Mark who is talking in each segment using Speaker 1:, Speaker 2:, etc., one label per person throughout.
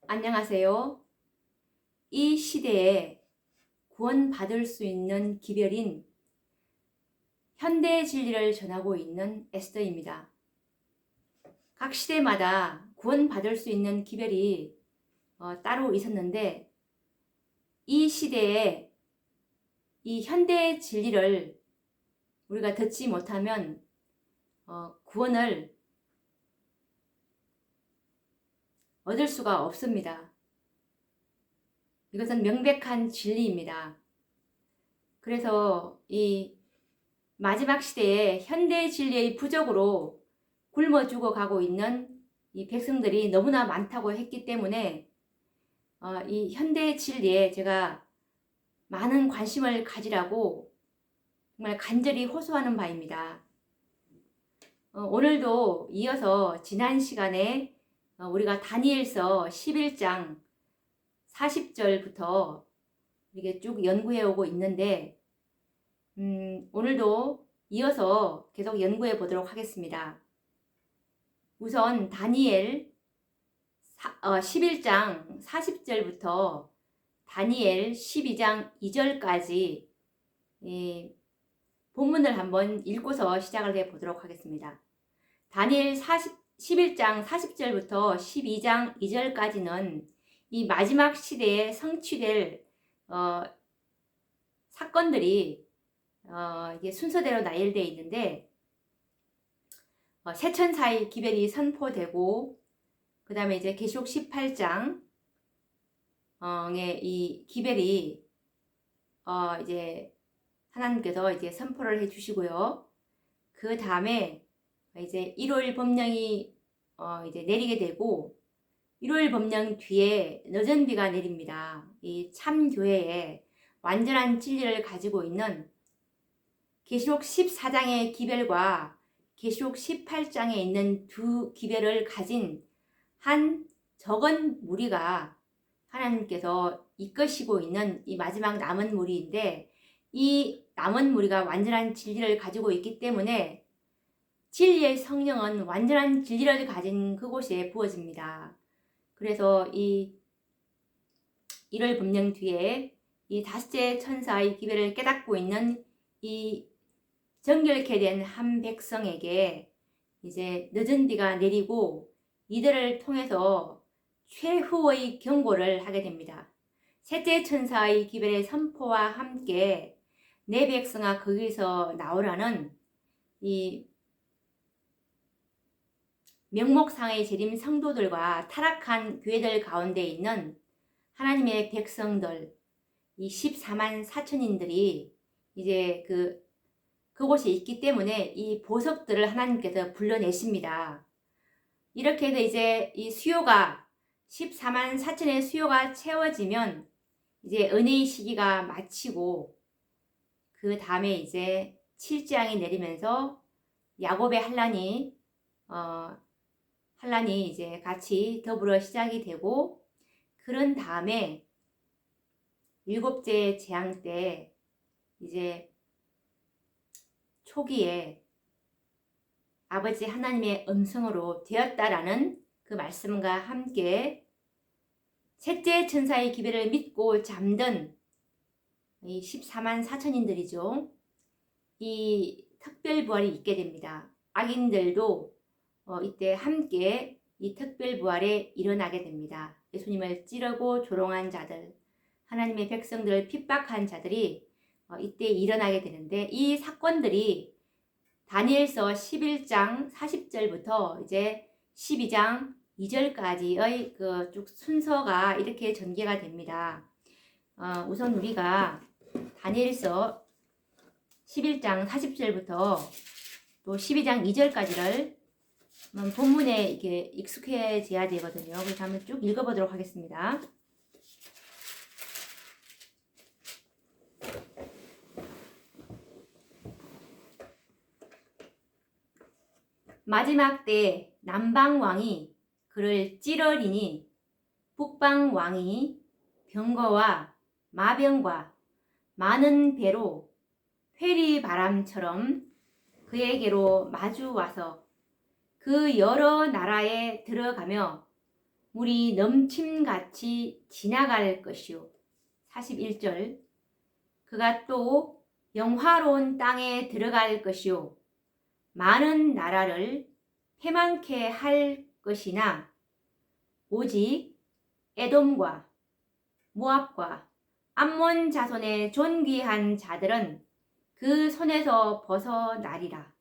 Speaker 1: 안녕하세요. 이 시대에 구원받을 수 있는 기별인 현대의 진리를 전하고 있는 에스더입니다. 각 시대마다 구원받을 수 있는 기별이 따로 있었는데 이 시대에 이 현대의 진리를 우리가 듣지 못하면 구원을 얻을 수가 없습니다. 이것은 명백한 진리입니다. 그래서 이 마지막 시대에 현대 진리의 부족으로 굶어 죽어가고 있는 이 백성들이 너무나 많다고 했기 때문에 이 현대 진리에 제가 많은 관심을 가지라고 정말 간절히 호소하는 바입니다. 오늘도 이어서 지난 시간에 우리가 다니엘서 11장 40절부터 이렇게 쭉 연구해 오고 있는데 오늘도 이어서 계속 연구해 보도록 하겠습니다. 우선 다니엘 11장 40절부터 다니엘 12장 2절까지 본문을 한번 읽고서 시작을 해 보도록 하겠습니다. 다니엘 11장 40절부터 12장 2절까지는 이 마지막 시대에 성취될 사건들이 이게 순서대로 나열되어 있는데 세천사의 기별이 선포되고 그 다음에 이제 계시록 18장의 이 기별이 이제 하나님께서 이제 선포를 해주시고요. 그 다음에 이제 1월 법령이 이제 내리게 되고 1월 법령 뒤에 늦은 비가 내립니다. 이 참교회에 완전한 진리를 가지고 있는 계시록 14장의 기별과 계시록 18장에 있는 두 기별을 가진 한 적은 무리가 하나님께서 이끄시고 있는 이 마지막 남은 무리인데 이 남은 무리가 완전한 진리를 가지고 있기 때문에 진리의 성령은 완전한 진리를 가진 그곳에 부어집니다. 그래서 이 1월 법령 뒤에 이 다섯째 천사의 기별을 깨닫고 있는 이 정결케 된 한 백성에게 이제 늦은 비가 내리고 이들을 통해서 최후의 경고를 하게 됩니다. 셋째 천사의 기별의 선포와 함께 내 백성아 거기서 나오라는 이 명목상의 재림 성도들과 타락한 교회들 가운데 있는 하나님의 백성들, 이 14만 4천인들이 이제 그곳에 있기 때문에 이 보석들을 하나님께서 불러내십니다. 이렇게 해서 이제 이 수요가 14만 4천의 수요가 채워지면 이제 은혜의 시기가 마치고 그 다음에 이제 7장이 내리면서 야곱의 환란이 이제 같이 더불어 시작이 되고 그런 다음에 일곱째 재앙 때 이제 초기에 아버지 하나님의 음성으로 되었다라는 그 말씀과 함께 셋째 천사의 기별을 믿고 잠든 이 14만 4천인들이죠. 이 특별부활이 있게 됩니다. 악인들도 이때 함께 이 특별부활에 일어나게 됩니다. 예수님을 찌르고 조롱한 자들, 하나님의 백성들을 핍박한 자들이 이때 일어나게 되는데 이 사건들이 다니엘서 11장 40절부터 이제 12장 2절까지의 그 쭉 순서가 이렇게 전개가 됩니다. 우선 우리가 다니엘서 11장 40절부터 또 12장 2절까지를 본문에 이렇게 익숙해져야 되거든요. 그래서 한번 쭉 읽어보도록 하겠습니다. 마지막 때 남방왕이 그를 찌르리니 북방왕이 병거와 마병과 많은 배로 회리바람처럼 그에게로 마주 와서 그 여러 나라에 들어가며 물이 넘침같이 지나갈 것이요. 41절. 그가 또 영화로운 땅에 들어갈 것이요. 많은 나라를 패망케 할 것이나 오직 에돔과 모압과 암몬 자손의 존귀한 자들은 그 손에서 벗어나리라.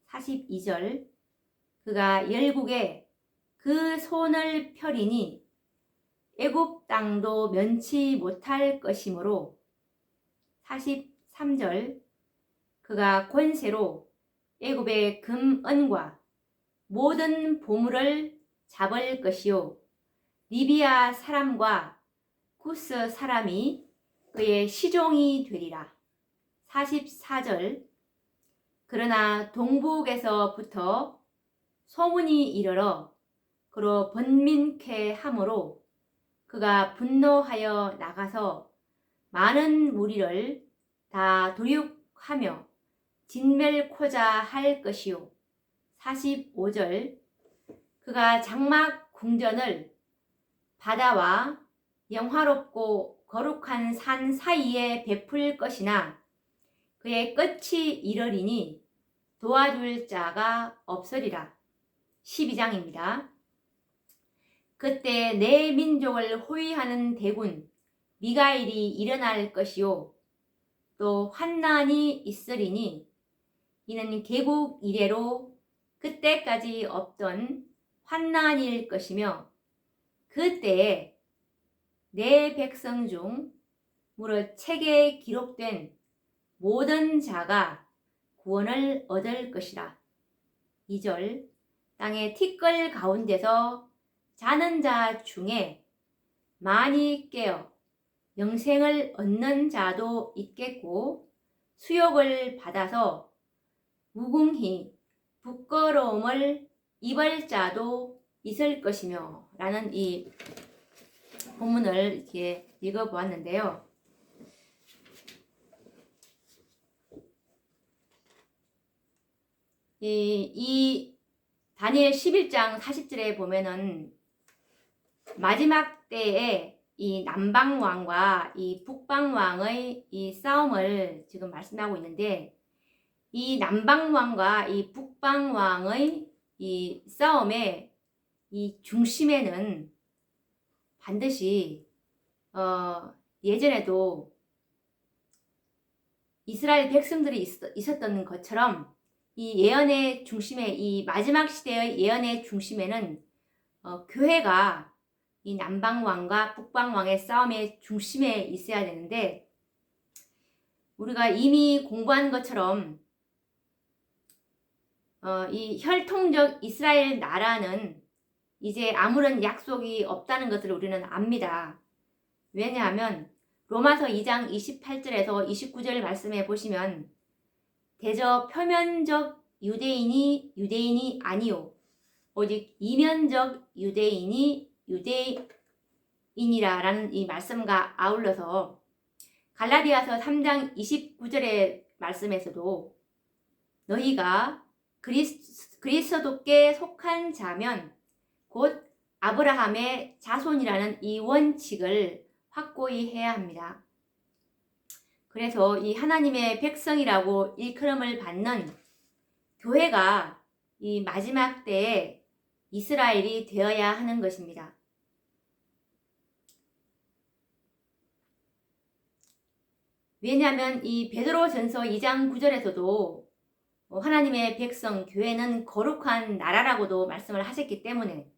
Speaker 1: 42절. 그가 열국에 그 손을 펴리니 애굽 땅도 면치 못할 것이므로. 43절. 그가 권세로 애굽의 금은과 모든 보물을 잡을 것이요. 리비아 사람과 구스 사람이 그의 시종이 되리라. 44절. 그러나 동북에서부터 소문이 이르러 그로 번민케 하므로 그가 분노하여 나가서 많은 무리를 다 도륙하며 진멸코자 할 것이요. 45절. 그가 장막 궁전을 바다와 영화롭고 거룩한 산 사이에 베풀 것이나 그의 끝이 이르리니 도와줄 자가 없으리라. 12장입니다. 그때 내 민족을 호위하는 대군 미가엘이 일어날 것이요. 또 환난이 있으리니 이는 개국 이래로 그때까지 없던 환난일 것이며 그때에 내 백성 중 무릇 책에 기록된 모든 자가 구원을 얻을 것이라. 2절. 땅의 티끌 가운데서 자는 자 중에 많이 깨어 영생을 얻는 자도 있겠고 수욕을 받아서 무궁히 부끄러움을 입을 자도 있을 것이며 라는 이 본문을 이렇게 읽어보았는데요. 이 다니엘 11장 40절에 보면은 마지막 때에 이 남방왕과 이 북방왕의 이 싸움을 지금 말씀하고 있는데 이 남방왕과 이 북방왕의 이 싸움의 이 중심에는 반드시 예전에도 이스라엘 백성들이 있었던 것처럼 이 예언의 중심에 이 마지막 시대의 예언의 중심에는 교회가 이 남방왕과 북방왕의 싸움의 중심에 있어야 되는데 우리가 이미 공부한 것처럼 이 혈통적 이스라엘 나라는 이제 아무런 약속이 없다는 것을 우리는 압니다. 왜냐하면 로마서 2장 28절에서 29절 말씀해 보시면 대저 표면적 유대인이 아니요 오직 이면적 유대인이 유대인이라 라는 이 말씀과 아울러서 갈라디아서 3장 29절의 말씀에서도 너희가 그리스도께 속한 자면 곧 아브라함의 자손이라는 이 원칙을 확고히 해야 합니다. 그래서 이 하나님의 백성이라고 일컬음을 받는 교회가 이 마지막 때에 이스라엘이 되어야 하는 것입니다. 왜냐하면 이 베드로전서 2장 9절에서도 하나님의 백성 교회는 거룩한 나라라고도 말씀을 하셨기 때문에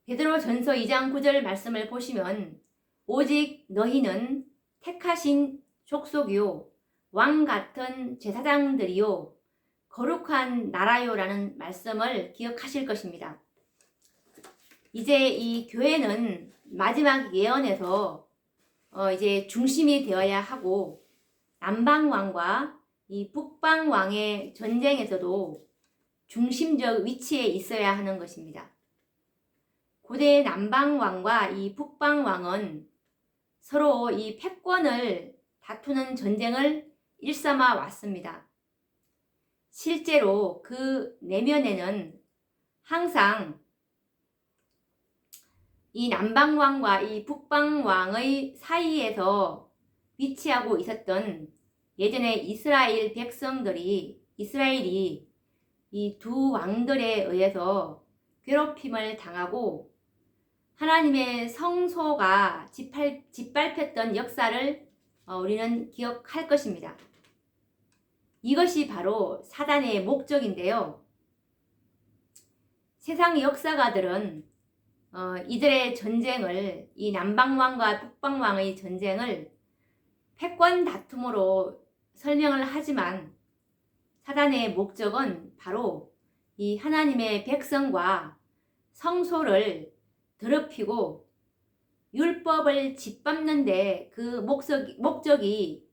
Speaker 1: 베드로전서 2장 9절 말씀을 보시면 오직 너희는 택하신 족속이요 왕 같은 제사장들이요 거룩한 나라요 라는 말씀을 기억하실 것입니다. 이제 이 교회는 마지막 예언에서 이제 중심이 되어야 하고 남방왕과 이 북방왕의 전쟁에서도 중심적 위치에 있어야 하는 것입니다. 고대 남방왕과 이 북방왕은 서로 이 패권을 다투는 전쟁을 일삼아 왔습니다. 실제로 그 내면에는 항상 이 남방왕과 이 북방왕의 사이에서 위치하고 있었던 예전에 이스라엘이 이 두 왕들에 의해서 괴롭힘을 당하고 하나님의 성소가 짓밟혔던 역사를 우리는 기억할 것입니다. 이것이 바로 사단의 목적인데요. 세상 역사가들은 이들의 전쟁을, 이 남방왕과 북방왕의 전쟁을 패권 다툼으로 설명을 하지만 사단의 목적은 바로 이 하나님의 백성과 성소를 더럽히고 율법을 짓밟는데 그 목적이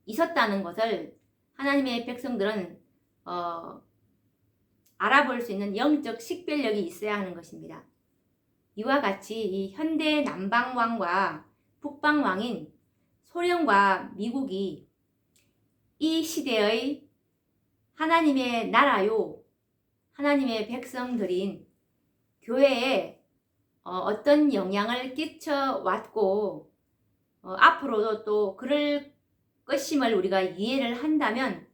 Speaker 1: 있었다는 것을 하나님의 백성들은 알아볼 수 있는 영적 식별력이 있어야 하는 것입니다. 이와 같이 이 현대 남방왕과 북방왕인 소련과 미국이 이 시대의 하나님의 나라요, 하나님의 백성들인 교회에 어떤 영향을 끼쳐왔고 앞으로도 또 그럴 것임을 우리가 이해를 한다면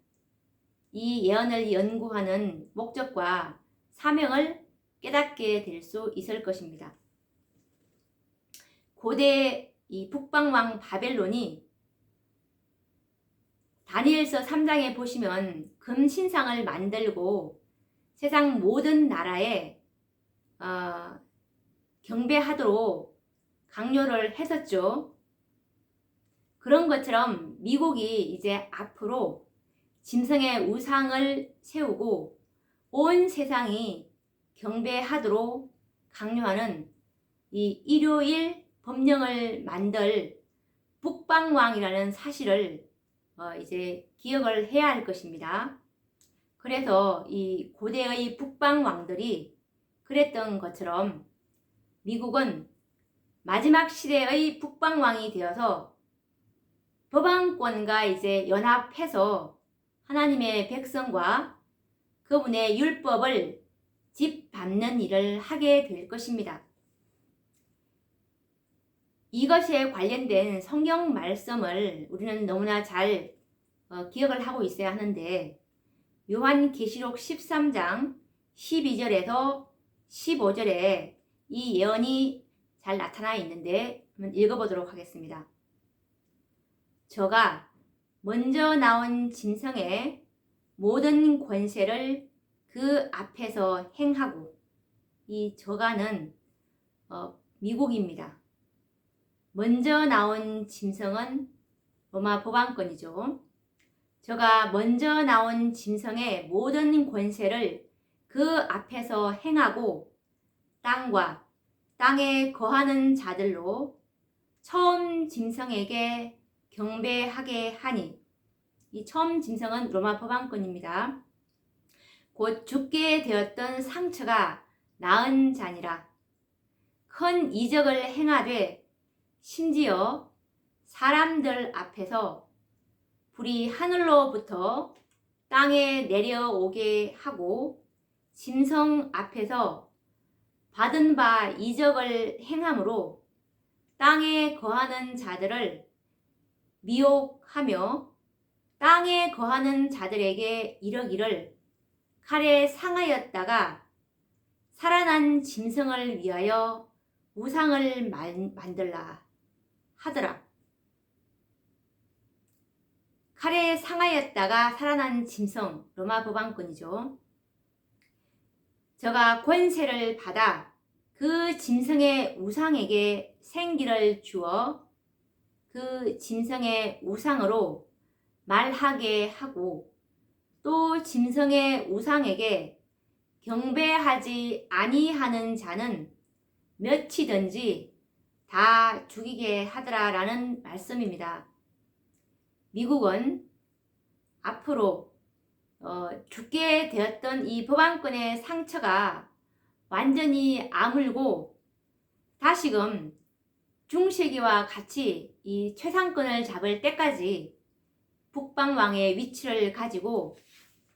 Speaker 1: 이 예언을 연구하는 목적과 사명을 깨닫게 될 수 있을 것입니다. 고대 이 북방왕 바벨론이 다니엘서 3장에 보시면 금신상을 만들고 세상 모든 나라에 경배하도록 강요를 했었죠. 그런 것처럼 미국이 이제 앞으로 짐승의 우상을 세우고 온 세상이 경배하도록 강요하는 이 일요일 법령을 만들 북방왕이라는 사실을 이제 기억을 해야 할 것입니다. 그래서 이 고대의 북방왕들이 그랬던 것처럼 미국은 마지막 시대의 북방왕이 되어서 법왕권과 이제 연합해서 하나님의 백성과 그분의 율법을 짓밟는 일을 하게 될 것입니다. 이것에 관련된 성경 말씀을 우리는 너무나 잘 기억을 하고 있어야 하는데 요한계시록 13장 12절에서 15절에 이 예언이 잘 나타나 있는데 한번 읽어보도록 하겠습니다. 저가 먼저 나온 짐승의 모든 권세를 그 앞에서 행하고, 이 저가는 미국입니다. 먼저 나온 짐승은 로마 법왕권이죠. 저가 먼저 나온 짐승의 모든 권세를 그 앞에서 행하고 땅과 땅에 거하는 자들로 처음 짐승에게 경배하게 하니, 이 처음 짐승은 로마 법왕권입니다. 곧 죽게 되었던 상처가 나은 자니라. 큰 이적을 행하되 심지어 사람들 앞에서 불이 하늘로부터 땅에 내려오게 하고 짐승 앞에서 받은 바 이적을 행함으로 땅에 거하는 자들을 미혹하며 땅에 거하는 자들에게 이르기를 칼에 상하였다가 살아난 짐승을 위하여 우상을 만들라 하더라. 칼에 상하였다가 살아난 짐승, 로마 법왕권이죠. 저가 권세를 받아 그 짐승의 우상에게 생기를 주어 그 짐승의 우상으로 말하게 하고 또 짐승의 우상에게 경배하지 아니하는 자는 몇이든지 다 죽이게 하더라라는 말씀입니다. 미국은 앞으로 죽게 되었던 이 법왕권의 상처가 완전히 아물고 다시금 중세기와 같이 이 최상권을 잡을 때까지 북방왕의 위치를 가지고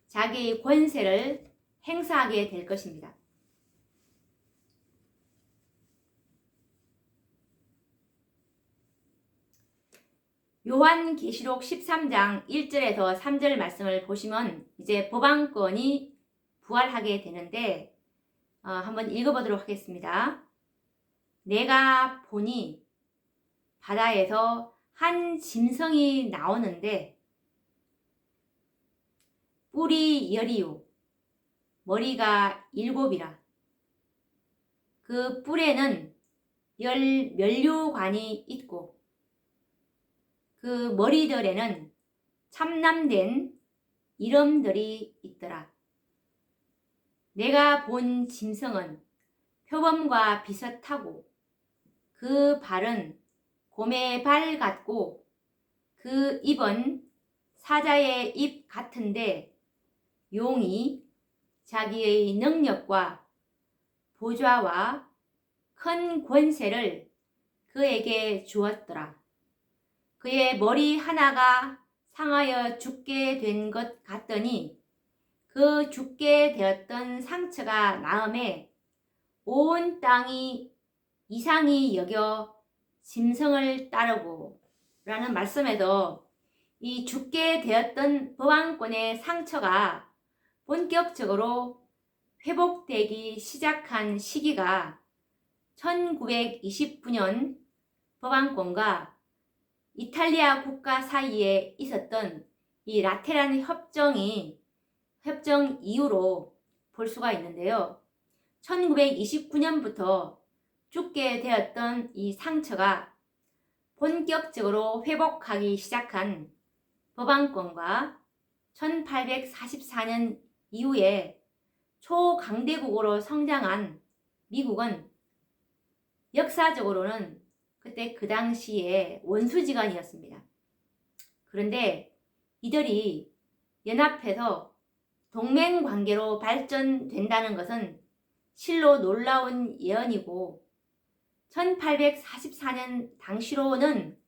Speaker 1: 자기 권세를 행사하게 될 것입니다. 요한계시록 13장 1절에서 3절 말씀을 보시면 이제 법왕권이 부활하게 되는데 한번 읽어보도록 하겠습니다. 내가 보니 바다에서 한 짐승이 나오는데 뿔이 10이요 머리가 7이라. 그 뿔에는 10 면류관이 있고 그 머리들에는 참남된 이름들이 있더라. 내가 본 짐승은 표범과 비슷하고 그 발은 곰의 발 같고 그 입은 사자의 입 같은데 용이 자기의 능력과 보좌와 큰 권세를 그에게 주었더라. 그의 머리 하나가 상하여 죽게 된 것 같더니 그 죽게 되었던 상처가 나음에 온 땅이 이상히 여겨 짐승을 따르고 라는 말씀에서 이 죽게 되었던 법왕권의 상처가 본격적으로 회복되기 시작한 시기가 1929년 법왕권과 이탈리아 국가 사이에 있었던 이 라테란 협정 이후로 볼 수가 있는데요. 1929년부터 죽게 되었던 이 상처가 본격적으로 회복하기 시작한 법왕권과 1844년 이후에 초강대국으로 성장한 미국은 역사적으로는 그때 그 당시에 원수지간이었습니다. 그런데 이들이 연합해서 동맹관계로 발전된다는 것은 실로 놀라운 예언이고 1844년 당시로는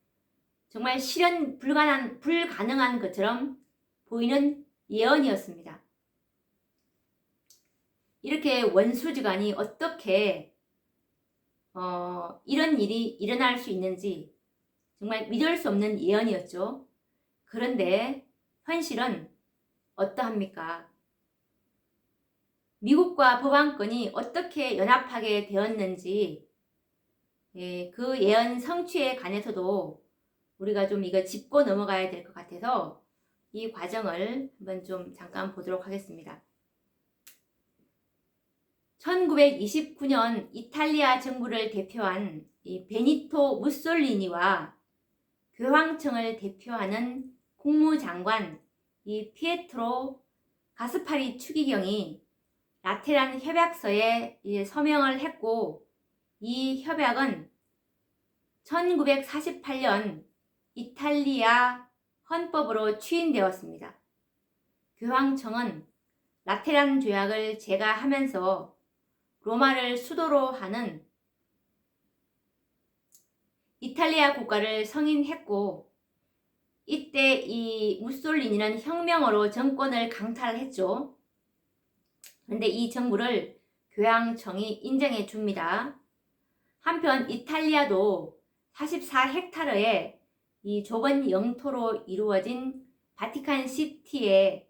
Speaker 1: 정말 실현 불가능한 것처럼 보이는 예언이었습니다. 이렇게 원수지간이 어떻게 이런 일이 일어날 수 있는지 정말 믿을 수 없는 예언이었죠. 그런데 현실은 어떠합니까? 미국과 법왕권이 어떻게 연합하게 되었는지 그 예언 성취에 관해서도 우리가 좀 이거 짚고 넘어가야 될 것 같아서 이 과정을 한번 좀 잠깐 보도록 하겠습니다. 1929년 이탈리아 정부를 대표한 이 베니토 무솔리니와 교황청을 대표하는 국무장관 이 피에트로 가스파리 추기경이 라테란 협약서에 서명을 했고 이 협약은 1948년 이탈리아 헌법으로 추인되었습니다. 교황청은 라테란 조약을 제거하면서 로마를 수도로 하는 이탈리아 국가를 승인했고 이때 이 무솔리니는 혁명으로 정권을 강탈했죠. 그런데 이 정부를 교황청이 인정해 줍니다. 한편 이탈리아도 44헥타르의 이 좁은 영토로 이루어진 바티칸 시티에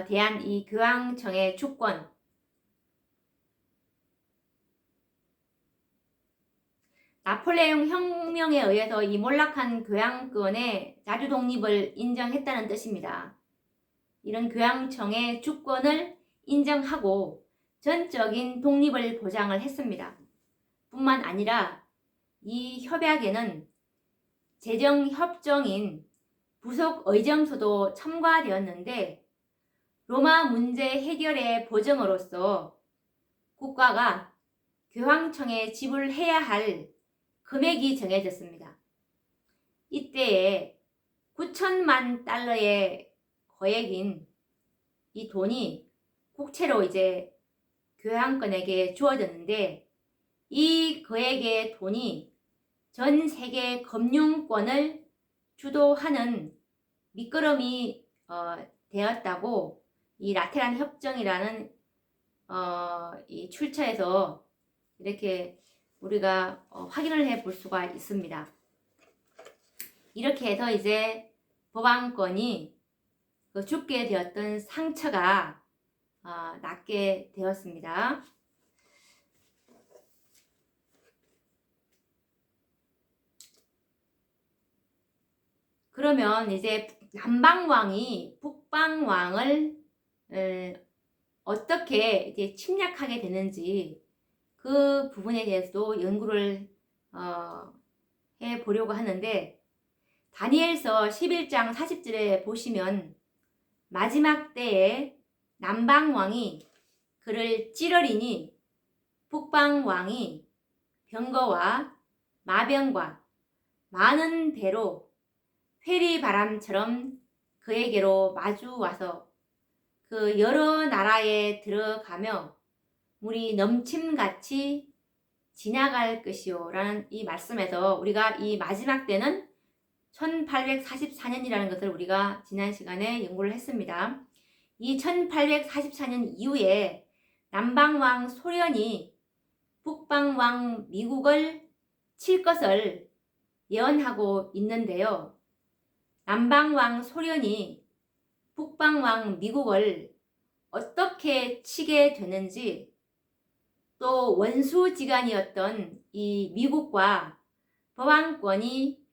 Speaker 1: 대한 이 교황청의 주권 나폴레옹 혁명에 의해서 이 몰락한 교황권의 자주 독립을 인정했다는 뜻입니다. 이런 교황청의 주권을 인정하고 전적인 독립을 보장을 했습니다. 뿐만 아니라 이 협약에는 재정협정인 부속의정서도 첨가되었는데 로마 문제 해결의 보증으로서 국가가 교황청에 지불해야 할 금액이 정해졌습니다. 이때에 9천만 달러의 거액인 이 돈이 국채로 이제 교황권에게 주어졌는데 이 거액의 돈이 전 세계 금융권을 주도하는 밑거름이 되었다고 이 라테란 협정이라는 이 출처에서 이렇게 우리가 확인을 해 볼 수가 있습니다. 이렇게 해서 이제 법왕권이 그 죽게 되었던 상처가 낫게 되었습니다. 그러면 이제 남방왕이 북방왕을 어떻게 이제 침략하게 되는지 그 부분에 대해서도 연구를 해 보려고 하는데, 다니엘서 11장 40절에 보시면 마지막 때에 남방왕이 그를 찌르리니 북방왕이 병거와 마병과 많은 배로 회리바람처럼 그에게로 마주 와서 그 여러 나라에 들어가며 물이 넘침같이 지나갈 것이요 라는 이 말씀에서 우리가 이 마지막 때는 1844년이라는 것을 우리가 지난 시간에 연구를 했습니다. 이 1844년 이후에 남방왕 소련이 북방왕 미국을 칠 것을 예언하고 있는데요. 남방왕 소련이 북방왕 미국을 어떻게 치게 되는지, 또 원수지간이었던 이 미국과 법왕권이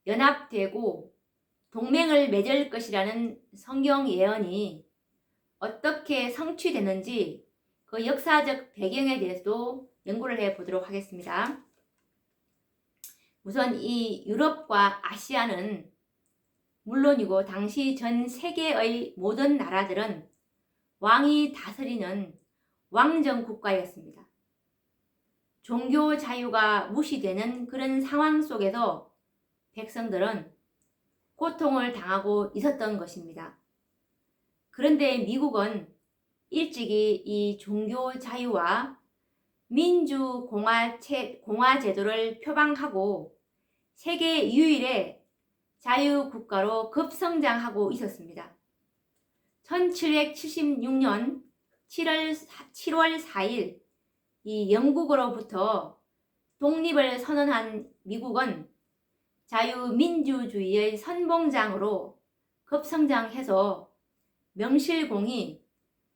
Speaker 1: 연합되고 동맹을 맺을 것이라는 성경 예언이 어떻게 성취되는지 그 역사적 배경에 대해서도 연구를 해 보도록 하겠습니다. 우선 이 유럽과 아시아는 물론이고 당시 전 세계의 모든 나라들은 왕이 다스리는 왕정 국가였습니다. 종교 자유가 무시되는 그런 상황 속에서 백성들은 고통을 당하고 있었던 것입니다. 그런데 미국은 일찍이 이 종교 자유와 민주공화 제도를 표방하고 세계 유일의 자유국가로 급성장하고 있었습니다. 1776년 7월 4일 이 영국으로부터 독립을 선언한 미국은 자유민주주의의 선봉장으로 급성장해서 명실공히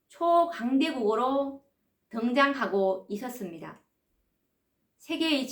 Speaker 1: 초강대국으로 등장하고 있었습니다. 세계의